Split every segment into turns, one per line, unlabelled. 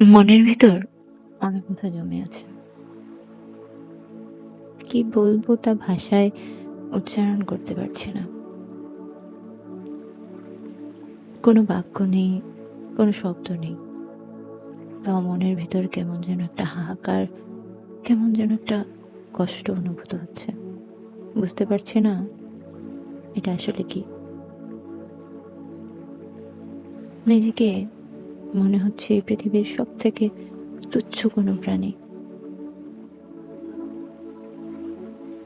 মনের ভেতর অনেক কথা জমে আছে। কি বলবো তা ভাষায় উচ্চারণ করতে পারছি না। কোনো বাক্য নেই, কোনো শব্দ নেই। তাও মনের ভেতর কেমন যেন একটা হাহাকার, কেমন যেন একটা কষ্ট অনুভূত হচ্ছে। বুঝতে পারছি না এটা আসলে কি। নিজেকে মনে হচ্ছে এই পৃথিবীর সবথেকে তুচ্ছ কোনো প্রাণী।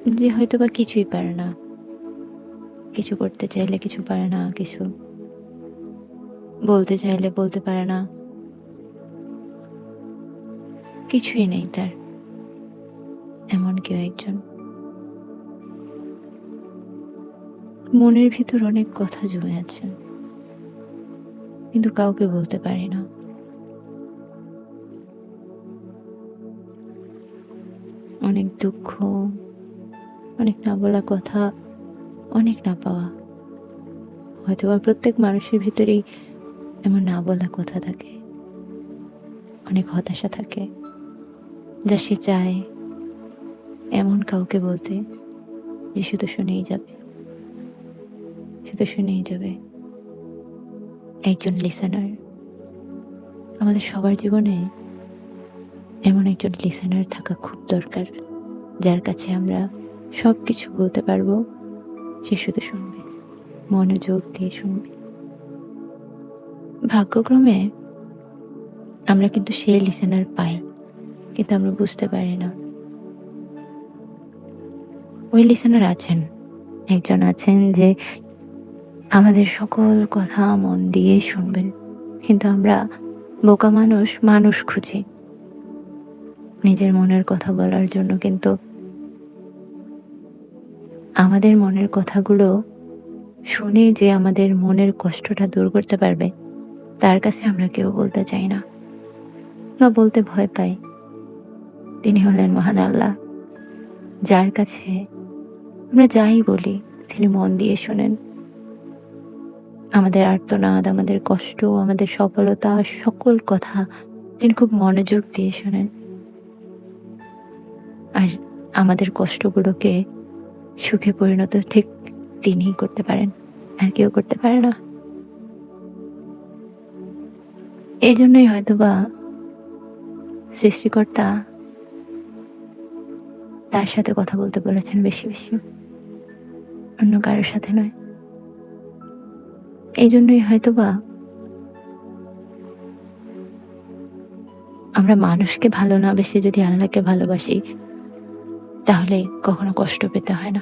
যে হয়তোবা কিছুই পারে না। কিছু করতে চাইলে কিছু পারে না, কিছু বলতে চাইলে বলতে পারে না। কিছুই নেই তার। এমন কেউ একজন। মনের ভিতর অনেক কথা জমে আছে। কিন্তু কাউকে বলতে পারি না। অনেক দুঃখ, অনেক না বলা কথা, অনেক না পাওয়া। হয়তোবা প্রত্যেক মানুষের ভিতরেই এমন না বলা কথা থাকে। অনেক হতাশা থাকে। যা সে চায় এমন কাউকে বলতে যে শুধু শুনেই যাবে। শুধু শুনেই যাবে। একজন লিসেনার। আমাদের সবার জীবনে এমন একজন লিসেনার থাকা খুব দরকার। যার কাছে আমরা সবকিছু বলতে পারবো, সে শুধু শুনবে। মনোযোগ দিয়ে শুনবে। ভাগ্যক্রমে আমরা কিন্তু সেই লিসেনার পাই। কিন্তু আমরা বুঝতে পারি না। ওই লিসেনার আছেন। একজন আছেন যে আমাদের সকল কথা মন দিয়ে শুনবেন। কিন্তু আমরা বোকা মানুষ, মানুষ খুঁজি। নিজের মনের কথা বলার জন্য কিন্তু আমাদের মনের কথাগুলো শুনে যে আমাদের মনের কষ্টটা দূর করতে পারবে, তার কাছে আমরা কেউ বলতে চাই না বা বলতে ভয় পাই। তিনি হলেন মহান আল্লাহ, যার কাছে আমরা যাই বলি তিনি মন দিয়ে শোনেন। আমাদের আর্তনাদ, আমাদের কষ্ট, আমাদের সফলতা, সকল কথা তিনি খুব মনোযোগ দিয়ে শোনেন। আর আমাদের কষ্টগুলোকে সুখে পরিণত ঠিক তিনিই করতে পারেন। আর কেউ করতে পারে না। এজন্যই হয়তোবা সৃষ্টিকর্তা তার সাথে কথা বলতে বলেছেন বেশি, বেশি। অন্য কারো সাথে নয়। এইজন্যই হয়তোবা আমরা মানুষকে ভালো না বেসে যদি আল্লাহকে ভালোবাসি, তাহলে কখনো কষ্ট পেতে হয় না।